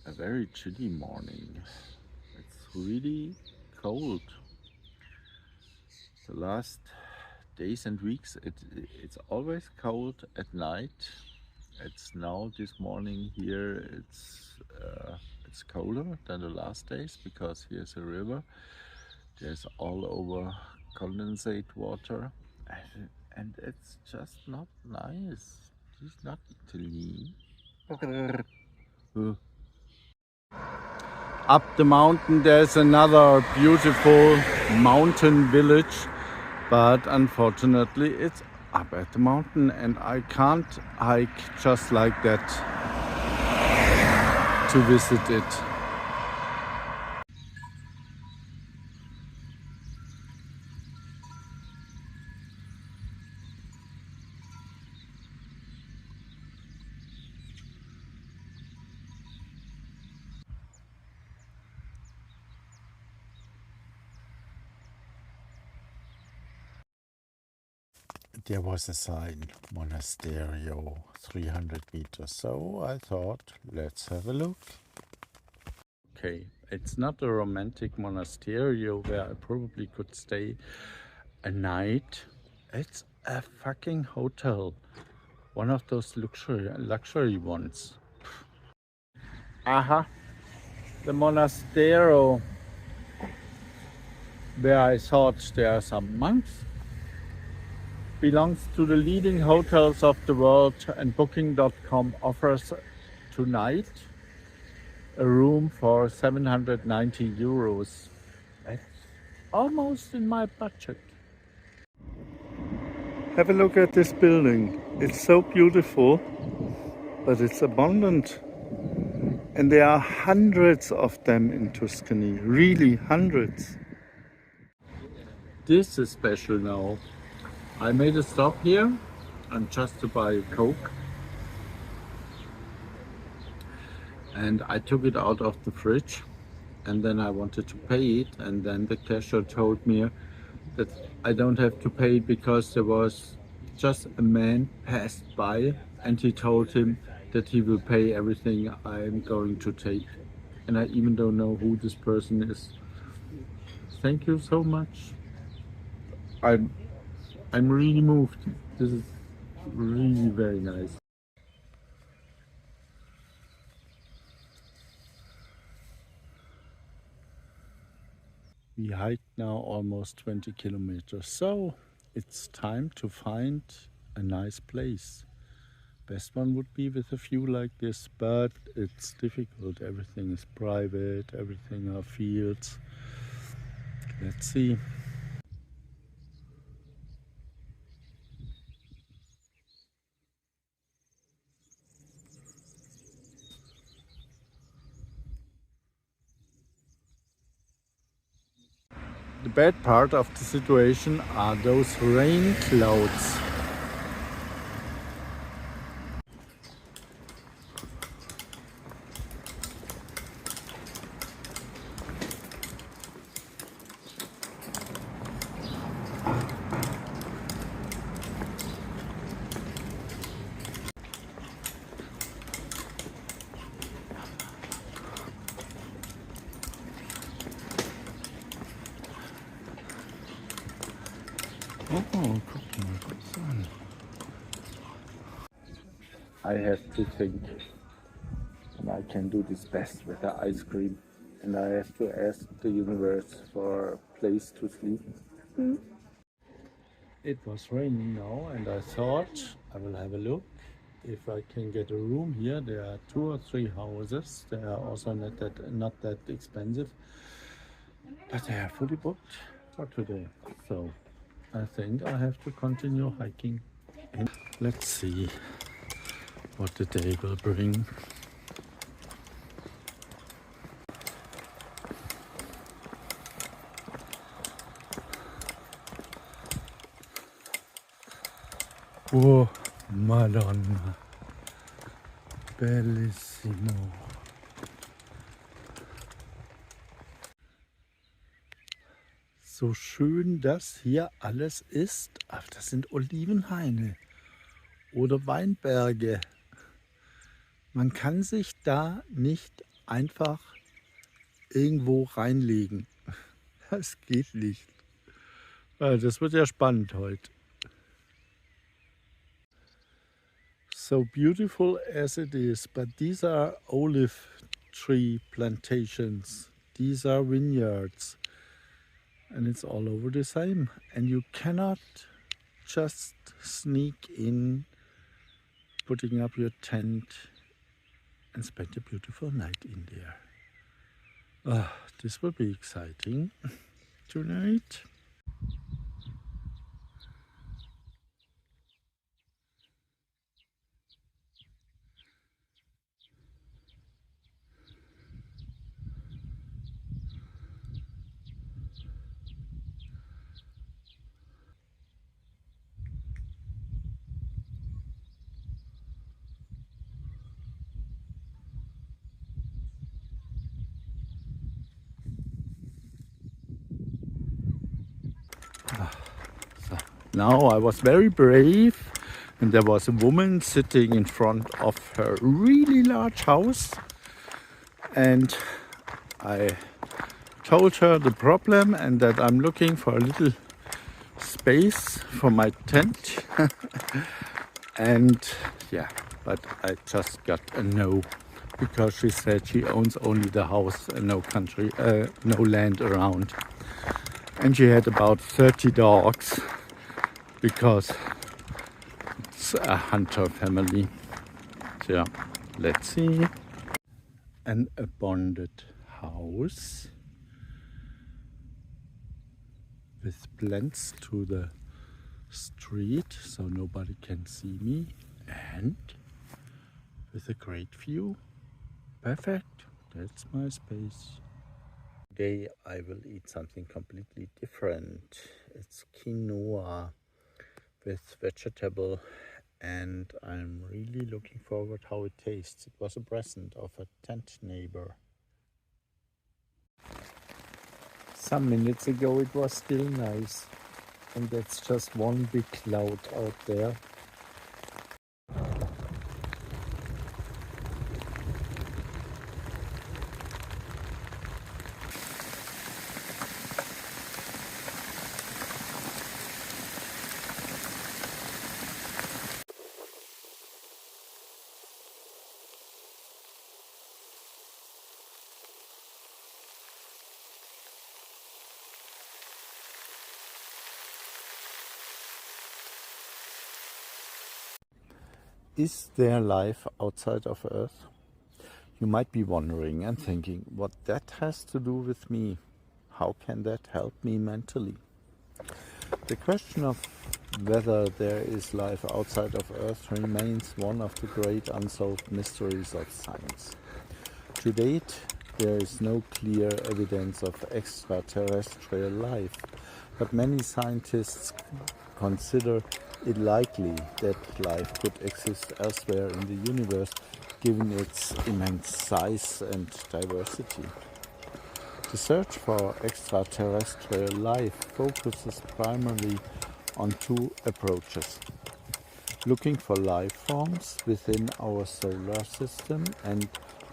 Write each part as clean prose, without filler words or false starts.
a very chilly morning. It's really cold. The last days and weeks it's always cold at night. It's now this morning here it's colder than the last days because here's a river. There's all over condensate water and it's just not nice. It's not Italy. Up the mountain there's another beautiful mountain village, but unfortunately it's up at the mountain and I can't hike just like that to visit it. There was a sign, Monasterio, 300 meters, so I thought, let's have a look. Okay, it's not a romantic monasterio where I probably could stay a night. It's a fucking hotel, one of those luxury ones. Aha, the monasterio where I thought there are some monks belongs to the leading hotels of the world, and booking.com offers tonight a room for 790 euros. That's almost in my budget. Have a look at this building. It's so beautiful, but it's abandoned. And there are hundreds of them in Tuscany, really hundreds. This is special now. I made a stop here and just to buy a Coke. And I took it out of the fridge and then I wanted to pay it, and then the cashier told me that I don't have to pay because there was just a man passed by and he told him that he will pay everything I'm going to take. And I even don't know who this person is. Thank you so much. I'm really moved. This is really very nice. We hiked now almost 20 kilometers, so it's time to find a nice place. Best one would be with a view like this, but it's difficult. Everything is private, everything are fields. Let's see. The bad part of the situation are those rain clouds. Oh, guck mal, guck's an. I have to think, and I can do this best with the ice cream. And I have to ask the universe for a place to sleep. It was raining now, and I thought I will have a look if I can get a room here. There are 2 or 3 houses. They are also not that expensive, but they are fully booked for today. So I think I have to continue hiking. And let's see what the day will bring. Oh, Madonna. Bellissimo. So schön das hier alles ist, aber das sind Olivenhaine oder Weinberge. Man kann sich da nicht einfach irgendwo reinlegen. Das geht nicht. Das wird ja spannend heute. So beautiful as it is, but these are olive tree plantations. These are vineyards. And it's all over the same. And you cannot just sneak in, putting up your tent and spend a beautiful night in there. This will be exciting tonight. So now I was very brave, and there was a woman sitting in front of her really large house, and I told her the problem and that I'm looking for a little space for my tent. And yeah, but I just got a no, because she said she owns only the house and no land around. And she had about 30 dogs, because it's a hunter family. So yeah, let's see. An abandoned house with plants to the street so nobody can see me, and with a great view. Perfect, that's my space. Today I will eat something completely different. It's quinoa with vegetable, and I'm really looking forward how it tastes. It was a present of a tent neighbor. Some minutes ago it was still nice, and that's just one big cloud out there. Is there life outside of Earth? You might be wondering and thinking what that has to do with me. How can that help me mentally? The question of whether there is life outside of Earth remains one of the great unsolved mysteries of science. To date, there is no clear evidence of extraterrestrial life, but many scientists consider it likely that life could exist elsewhere in the universe, given its immense size and diversity. The search for extraterrestrial life focuses primarily on two approaches: looking for life forms within our solar system and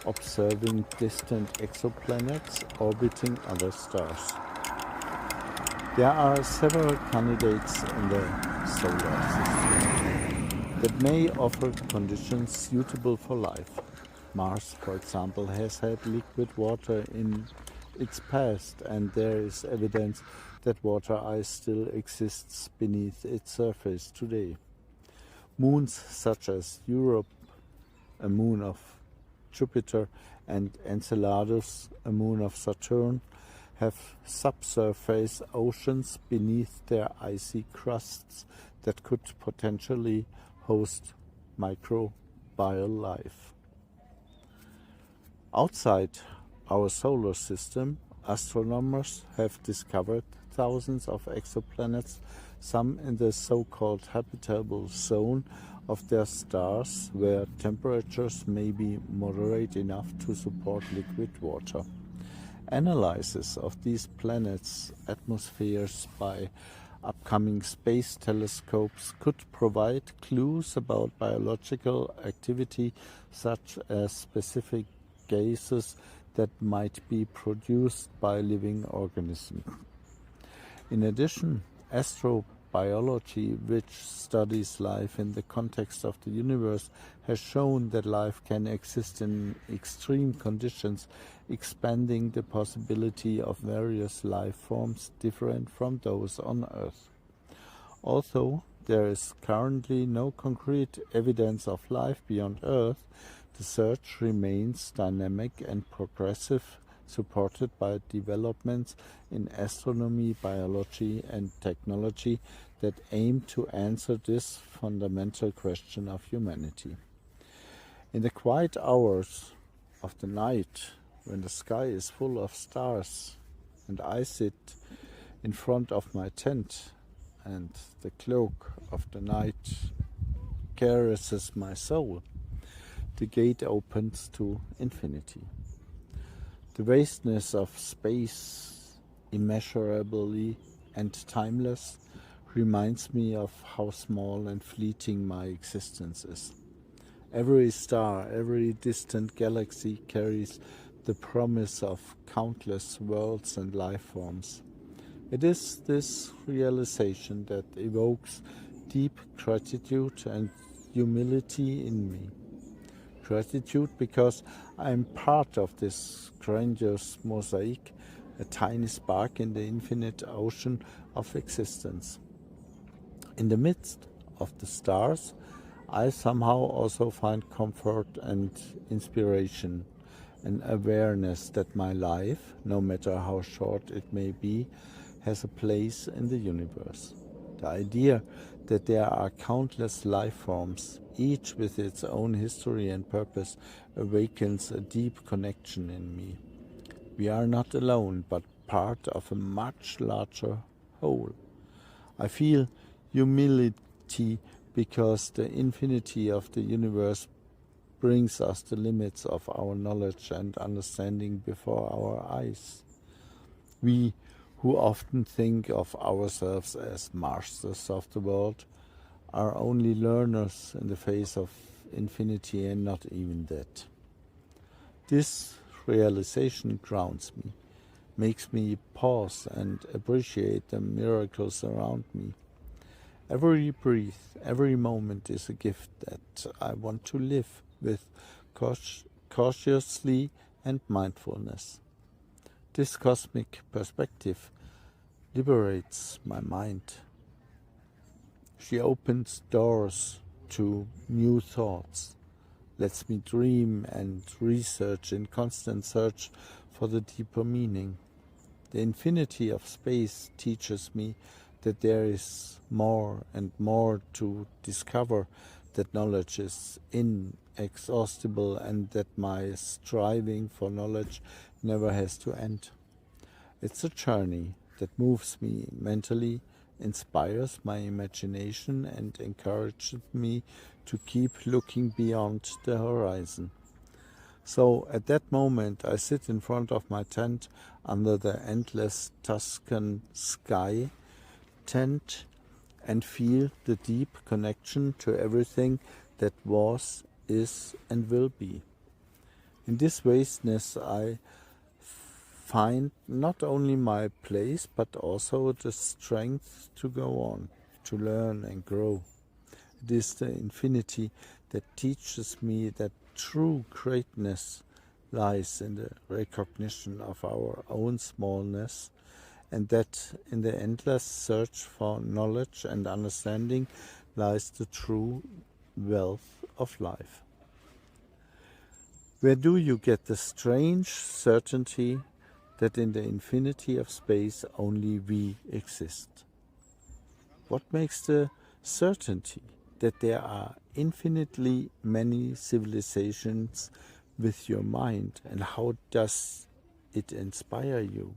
observing distant exoplanets orbiting other stars. There are several candidates in the solar system that may offer conditions suitable for life. Mars, for example, has had liquid water in its past, and there is evidence that water ice still exists beneath its surface today. Moons such as Europe, a moon of Jupiter, and Enceladus, a moon of Saturn, have subsurface oceans beneath their icy crusts that could potentially host microbial life. Outside our solar system, astronomers have discovered thousands of exoplanets, some in the so-called habitable zone of their stars, where temperatures may be moderate enough to support liquid water. Analysis of these planets' atmospheres by upcoming space telescopes could provide clues about biological activity, such as specific gases that might be produced by living organisms. In addition, astrobiology, which studies life in the context of the universe, has shown that life can exist in extreme conditions, expanding the possibility of various life forms different from those on Earth. Although there is currently no concrete evidence of life beyond Earth, the search remains dynamic and progressive, supported by developments in astronomy, biology, and technology that aim to answer this fundamental question of humanity. In the quiet hours of the night, when the sky is full of stars, and I sit in front of my tent, and the cloak of the night caresses my soul, the gate opens to infinity. The vastness of space, immeasurably and timeless, reminds me of how small and fleeting my existence is. Every star, every distant galaxy carries the promise of countless worlds and life forms. It is this realization that evokes deep gratitude and humility in me. Gratitude because I am part of this grandiose mosaic, a tiny spark in the infinite ocean of existence. In the midst of the stars, I somehow also find comfort and inspiration, an awareness that my life, no matter how short it may be, has a place in the universe. The idea that there are countless life forms, each with its own history and purpose, awakens a deep connection in me. We are not alone, but part of a much larger whole. I feel humility because the infinity of the universe brings us the limits of our knowledge and understanding before our eyes. We who often think of ourselves as masters of the world are only learners in the face of infinity, and not even that. This realization grounds me, makes me pause and appreciate the miracles around me. Every breath, every moment is a gift that I want to live with cautiously and mindfulness. This cosmic perspective liberates my mind. She opens doors to new thoughts, lets me dream and research in constant search for the deeper meaning. The infinity of space teaches me that there is more and more to discover, that knowledge is inexhaustible, and that my striving for knowledge never has to end. It's a journey that moves me mentally, inspires my imagination, and encourages me to keep looking beyond the horizon. So at that moment I sit in front of my tent under the endless Tuscan sky tent and feel the deep connection to everything that was, is, and will be. In this vastness I find not only my place but also the strength to go on, to learn and grow. It is the infinity that teaches me that true greatness lies in the recognition of our own smallness, and that in the endless search for knowledge and understanding lies the true wealth of life. Where do you get the strange certainty that in the infinity of space only we exist? What makes the certainty that there are infinitely many civilizations with your mind, and how does it inspire you?